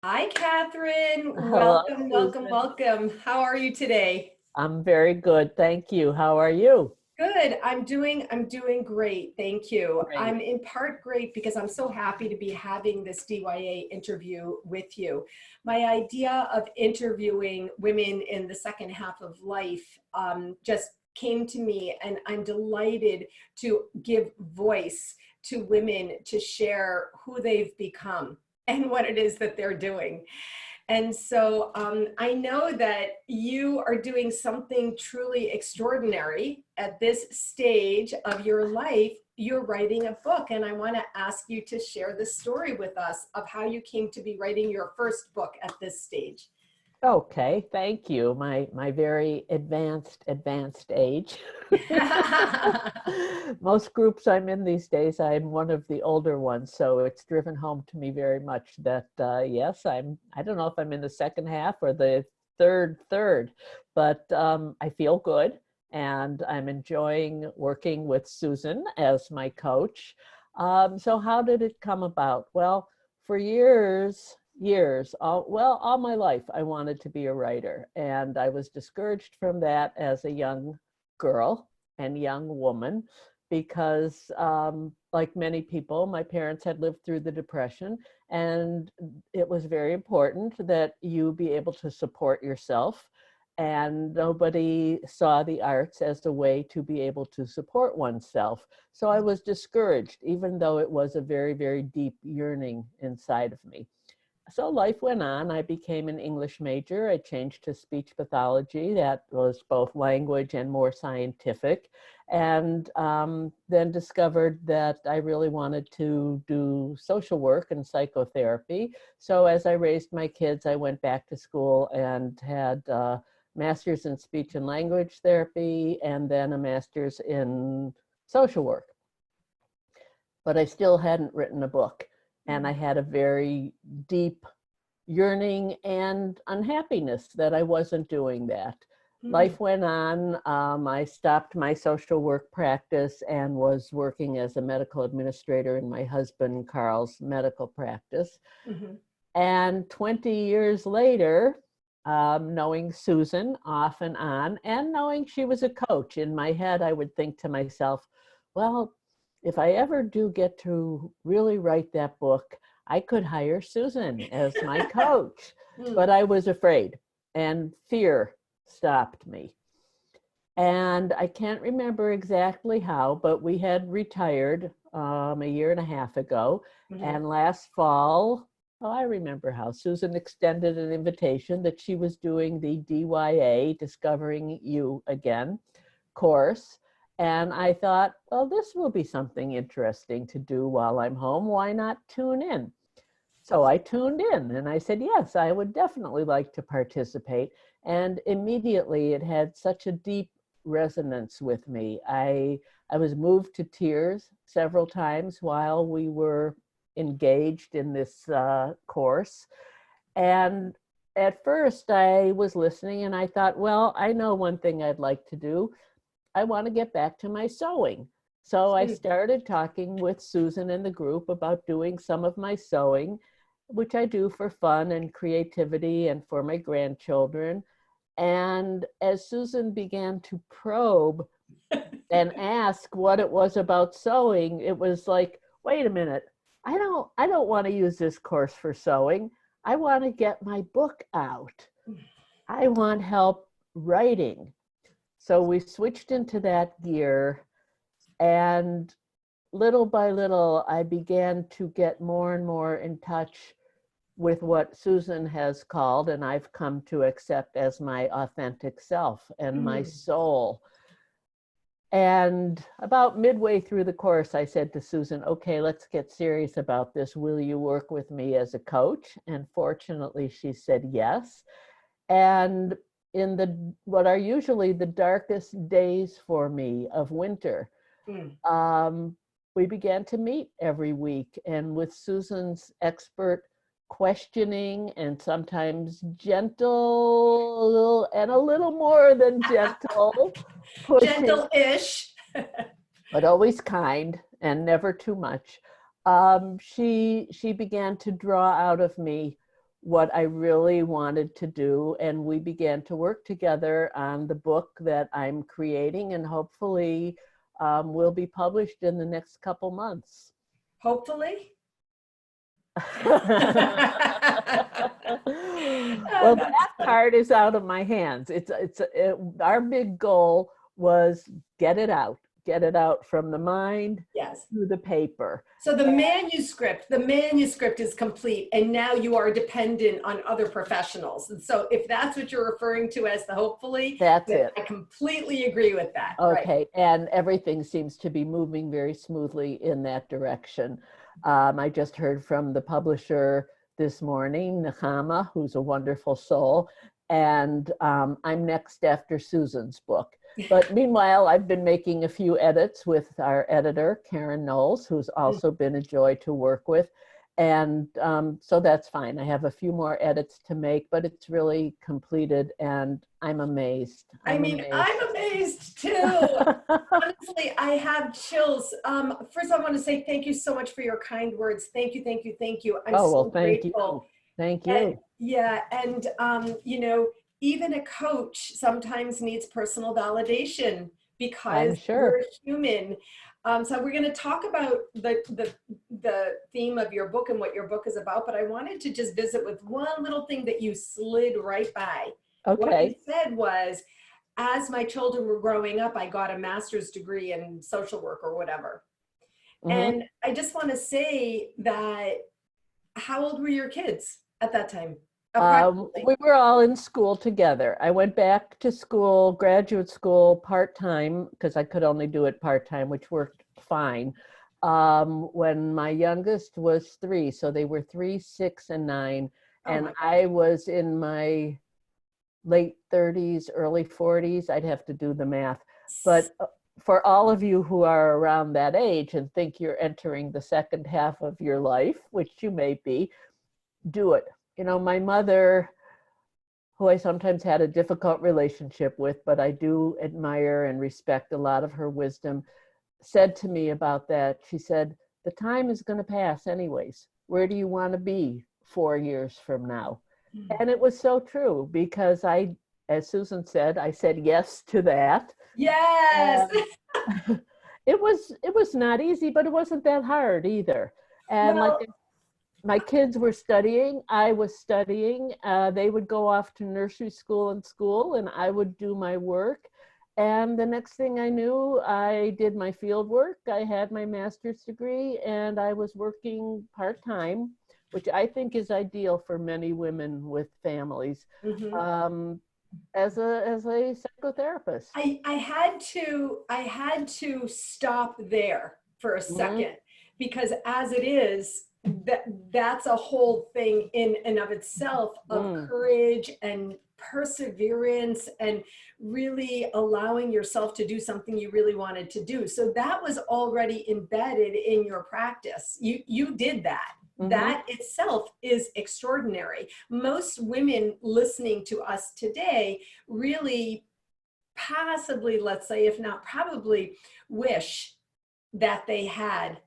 Hi, Catherine. Hello, Welcome, welcome, Susan. welcome. How are you today? I'm very good. Thank you. How are you? Good. I'm doing great. Thank you. Great. I'm in part great because I'm so happy to be having this DYA interview with you. My idea of interviewing women in the second half of life just came to me, and I'm delighted to give voice to women to share who they've become and what it is that they're doing. And so I know that you are doing something truly extraordinary at this stage of your life. You're writing a book, and I want to ask you to share the story with us of how you came to be writing your first book at this stage. Okay, thank you. My very advanced age. Most groups I'm in these days, I'm one of the older ones, so it's driven home to me very much that yes, I don't know if I'm in the second half or the third, but I feel good and I'm enjoying working with Susan as my coach. So how did it come about? Well, for years, all my life, I wanted to be a writer, and I was discouraged from that as a young girl and young woman because, like many people, my parents had lived through the Depression, and it was very important that you be able to support yourself. And nobody saw the arts as a way to be able to support oneself. So I was discouraged, even though it was a very, very deep yearning inside of me. So life went on. I became an English major. I changed to speech pathology. That was both language and more scientific. And then discovered that I really wanted to do social work and psychotherapy. So as I raised my kids, I went back to school and had a master's in speech and language therapy and then a master's in social work. But I still hadn't written a book. And I had a very deep yearning and unhappiness that I wasn't doing that. Mhm. Life went on. I stopped my social work practice and was working as a medical administrator in my husband Carl's medical practice. Mhm. And 20 years later, knowing Susan off and on, and knowing she was a coach, in my head, I would think to myself, well, if I ever do get to really write that book, I could hire Susan as my coach. Mm. But I was afraid, and fear stopped me. And I can't remember exactly how, but we had retired a year and a half ago. Mhm. And last fall, oh, I remember how Susan extended an invitation that she was doing the DYA, Discovering You Again course. And I thought, well, this will be something interesting to do while I'm home. Why not tune in? So I tuned in and I said, yes, I would definitely like to participate. And immediately it had such a deep resonance with me. I was moved to tears several times while we were engaged in this course. And at first I was listening and I thought, well, I know one thing I'd like to do. I want to get back to my sewing. So I Mm. started talking with Susan in the group about doing some of my sewing, which I do for fun and creativity and for my grandchildren. And as Susan began to probe and ask what it was about sewing, it was like, wait a minute, I don't want to use this course for sewing. I want to get my book out. I want help writing. So we switched into that gear, and little by little, I began to get more and more in touch with what Susan has called, and I've come to accept as my authentic self and my Mhm. soul. And about midway through the course, I said to Susan, okay, let's get serious about this. Will you work with me as a coach? And fortunately, she said yes. And in the what are usually the darkest days for me of winter, Mm. um, we began to meet every week. And with Susan's expert questioning and sometimes gentle and a little more than gentle pushing, Gentle-ish. but always kind and never too much, she began to draw out of me what I really wanted to do. And we began to work together on the book that I'm creating, and hopefully will be published in the next couple months. Hopefully. Well, that part is out of my hands. Our big goal was get it out from the mind Yes. to the paper. So the manuscript is complete, and now you are dependent on other professionals. And so if that's what you're referring to as the hopefully, That's it. I completely agree with that. Okay, Right. and everything seems to be moving very smoothly in that direction. I just heard from the publisher this morning, Nechama, who's a wonderful soul, and I'm next after Susan's book. But meanwhile, I've been making a few edits with our editor, Karen Knowles, who's also been a joy to work with. And so that's fine. I have a few more edits to make, but it's really completed, and I'm amazed. I'm amazed too. Honestly, I have chills. First, I want to say thank you so much for your kind words. Thank you, thank you, thank you. I'm so grateful. Thank you. And, yeah, and you know, even a coach sometimes needs personal validation because we're human. So we're going to talk about the theme of your book and what your book is about, but I wanted to just visit with one little thing that you slid right by. Okay. What you said was, as my children were growing up, I got a master's degree in social work or whatever. And I just want to say that, how old were your kids at that time? We were all in school together. I went back to school, graduate school, part-time, because I could only do it part-time, which worked fine, when my youngest was 3. So they were 3, 6, and 9. And I was in my late 30s, early 40s. I'd have to do the math. But for all of you who are around that age and think you're entering the second half of your life, which you may be, do it. You know, my mother, who I sometimes had a difficult relationship with, but I do admire and respect a lot of her wisdom, said to me about that. She said, the time is going to pass anyways. Where do you want to be 4 years from now? And it was so true, because I, as Susan said, I said yes to that. Yes. It was not easy, but it wasn't that hard either. And well, like my kids were studying, I was studying. They would go off to nursery school and I would do my work. And the next thing I knew, I did my field work. I had my master's degree, and I was working part-time, which I think is ideal for many women with families, as a psychotherapist. I had to stop there for a second, because as it is, that's a whole thing in and of itself of courage and perseverance and really allowing yourself to do something you really wanted to do. So that was already embedded in your practice. You did that. That itself is extraordinary. Most women listening to us today really possibly, let's say, if not probably, wish that they had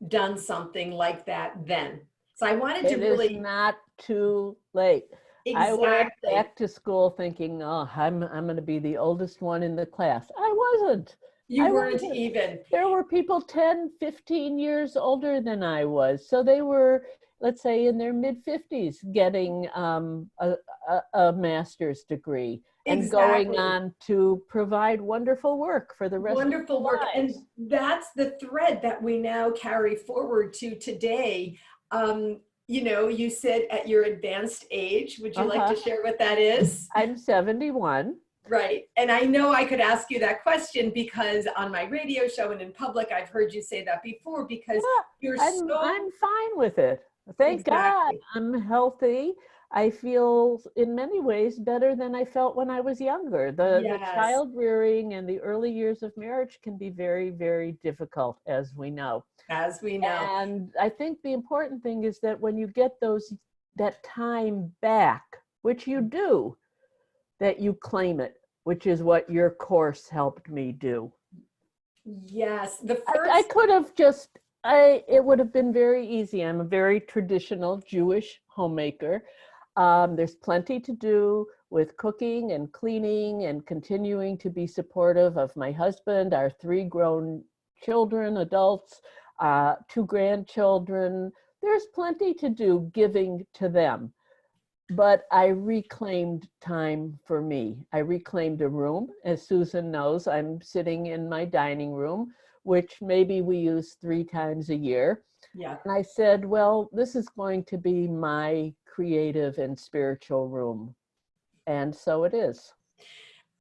done something like that then. So I wanted to really— It is not too late. Exactly. I went back to school thinking, oh, I'm going to be the oldest one in the class. I wasn't. You weren't even. There were people 10, 15 years older than I was. So they were, let's say, in their mid-50s getting a master's degree and going on to provide wonderful work for the rest of their lives. Wonderful work. And that's the thread that we now carry forward to today. You know, you said at your advanced age. Would you like to share what that is? I'm 71. Right. And I know I could ask you that question because on my radio show and in public, I've heard you say that before, because I'm fine with it. Thank God I'm healthy. I feel in many ways better than I felt when I was younger. The child rearing and the early years of marriage can be very, very difficult, as we know. And I think the important thing is that when you get that time back, which you do, that you claim it, which is what your course helped me do. Yes. I could have just It would have been very easy. I'm a very traditional Jewish homemaker. There's plenty to do with cooking and cleaning and continuing to be supportive of my husband, our 3 grown children, adults, 2 grandchildren. There's plenty to do giving to them. But I reclaimed time for me. I reclaimed a room. As Susan knows, I'm sitting in my dining room, which maybe we use 3 times a year. Yeah. And I said, well, this is going to be my creative and spiritual room. And so it is.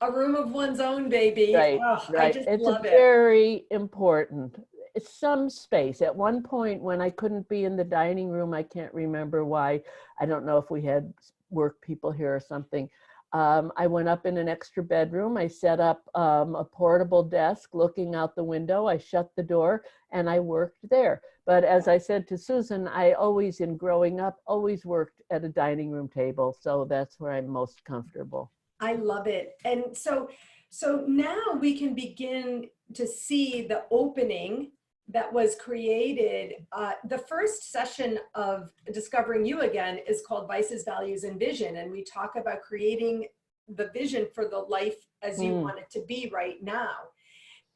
A room of one's own, baby. Right, Oh, I right. just It's love it. very important. It's some space. At one point when I couldn't be in the dining room, I can't remember why. I don't know if we had work people here or something. I went up in an extra bedroom. I set up a portable desk looking out the window. I shut the door and I worked there. But as I said to Susan, I always, in growing up, always worked at a dining room table. So that's where I'm most comfortable. I love it. And so now we can begin to see the opening that was created. The first session of Discovering You Again is called Vices, Values, and Vision. And we talk about creating the vision for the life as you want it to be right now.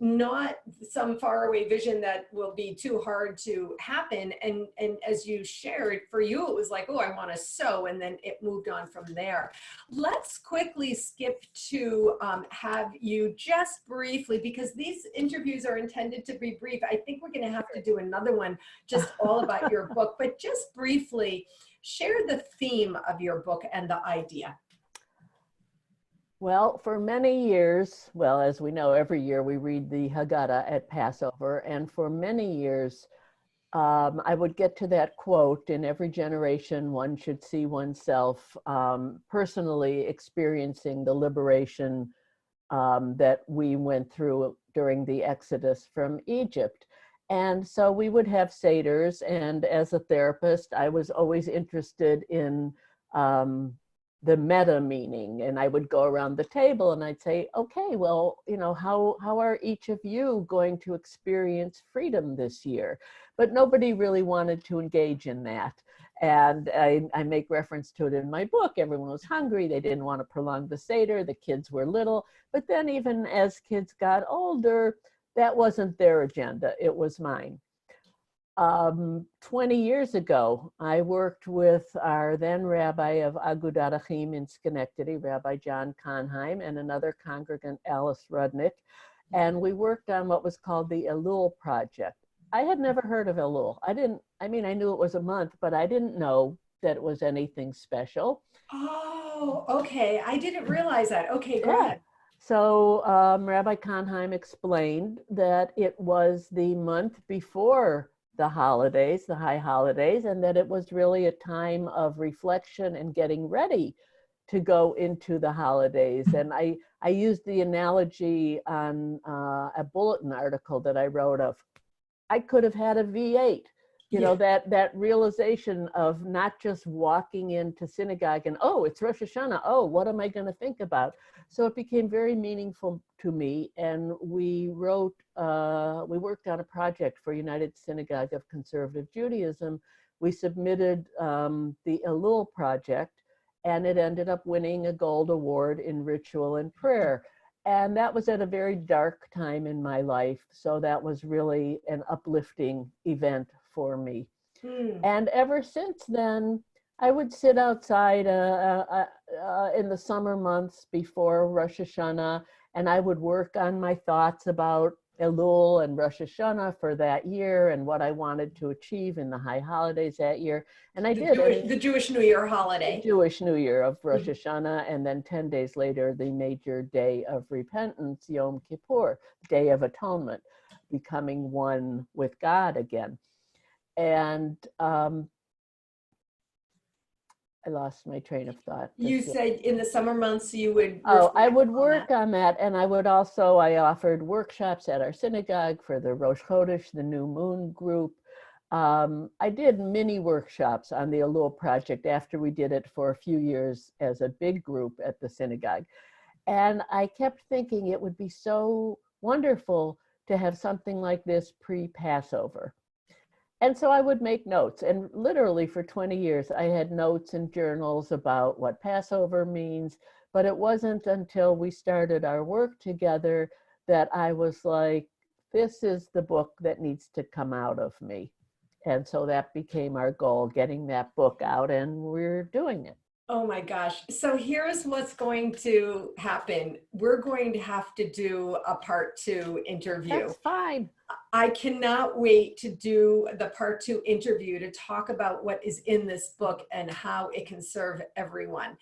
Not some faraway vision that will be too hard to happen. And as you shared, for you, it was like, oh, I want to sew. And then it moved on from there. Let's quickly skip to have you just briefly, because these interviews are intended to be brief. I think we're going to have to do another one just all about your book, but just briefly share the theme of your book and the idea. Well, for many years, well, as we know, every year we read the Haggadah at Passover, and for many years, I would get to that quote, in every generation, one should see oneself personally experiencing the liberation that we went through during the Exodus from Egypt. And so we would have seders, and as a therapist, I was always interested in the meta meaning, and I would go around the table and I'd say, okay, well, you know, how are each of you going to experience freedom this year? But nobody really wanted to engage in that. And I make reference to it in my book. Everyone was hungry. They didn't want to prolong the Seder. The kids were little. But then even as kids got older, that wasn't their agenda. It was mine. 20 years ago, I worked with our then rabbi of Agudat Achim in Schenectady, Rabbi John Conheim, and another congregant, Alice Rudnick, and we worked on what was called the Elul Project. I had never heard of Elul. I knew it was a month, but I didn't know that it was anything special. Oh, okay. I didn't realize that. Okay, go Yeah. ahead. So Rabbi Conheim explained that it was the month before the holidays, the high holidays, and that it was really a time of reflection and getting ready to go into the holidays. And I used the analogy on a bulletin article that I wrote of, I could have had a V8. You know, that realization of not just walking into synagogue and, oh, it's Rosh Hashanah. Oh, what am I going to think about? So it became very meaningful to me. And we worked on a project for United Synagogue of Conservative Judaism. We submitted the Elul Project, and it ended up winning a gold award in ritual and prayer. And that was at a very dark time in my life. So that was really an uplifting event for me. And ever since then, I would sit outside in the summer months before Rosh Hashanah, and I would work on my thoughts about Elul and Rosh Hashanah for that year and what I wanted to achieve in the high holidays that year. And I did. The Jewish New Year holiday. The Jewish New Year of Rosh Hashanah, and then 10 days later, the major day of repentance, Yom Kippur, Day of Atonement, becoming one with God again. And I lost my train of thought. You said in the summer months you would. Oh, I would work on that. And I offered workshops at our synagogue for the Rosh Chodesh, the New Moon group. I did mini workshops on the Elul Project after we did it for a few years as a big group at the synagogue. And I kept thinking it would be so wonderful to have something like this pre-Passover. And so I would make notes, and literally for 20 years, I had notes and journals about what Passover means, but it wasn't until we started our work together that I was like, this is the book that needs to come out of me. And so that became our goal, getting that book out, and we're doing it. Oh my gosh. So here's what's going to happen. We're going to have to do a part 2 interview. That's fine. I cannot wait to do the part 2 interview to talk about what is in this book and how it can serve everyone.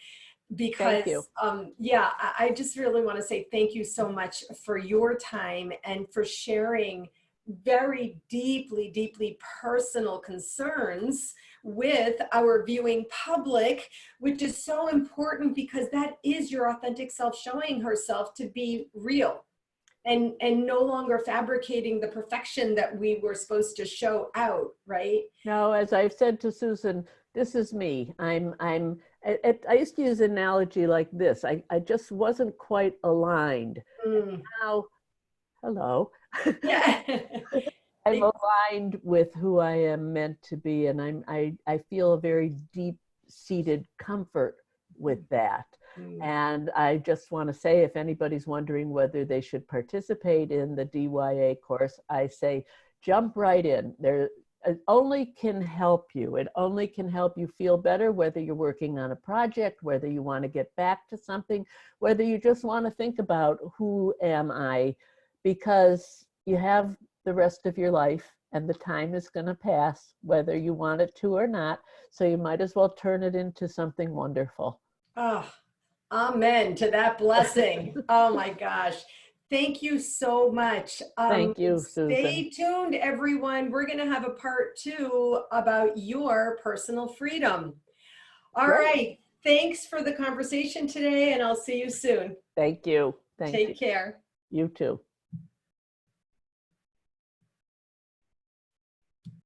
Thank you. Because yeah, I just really want to say thank you so much for your time and for sharing very deeply, deeply personal concerns with our viewing public, which is so important because that is your authentic self showing herself to be real and no longer fabricating the perfection that we were supposed to show out, right? No, as I've said to Susan, this is me. I used to use an analogy like this. I just wasn't quite aligned. Mm. Now, hello. Yeah. I'm aligned with who I am meant to be, and I feel a very deep-seated comfort with that. Mm. And I just want to say, if anybody's wondering whether they should participate in the DYA course, I say jump right in. It only can help you. It only can help you feel better, whether you're working on a project, whether you want to get back to something, whether you just want to think about who am I, because you have the rest of your life and the time is going to pass, whether you want it to or not. So you might as well turn it into something wonderful. Oh, amen to that blessing. Oh my gosh. Thank you so much. Thank you, Susan. Stay tuned, everyone. We're going to have a part 2 about your personal freedom. All Great. right. Thanks for the conversation today, and I'll see you soon. Thank you. Thank you. Take care. You too.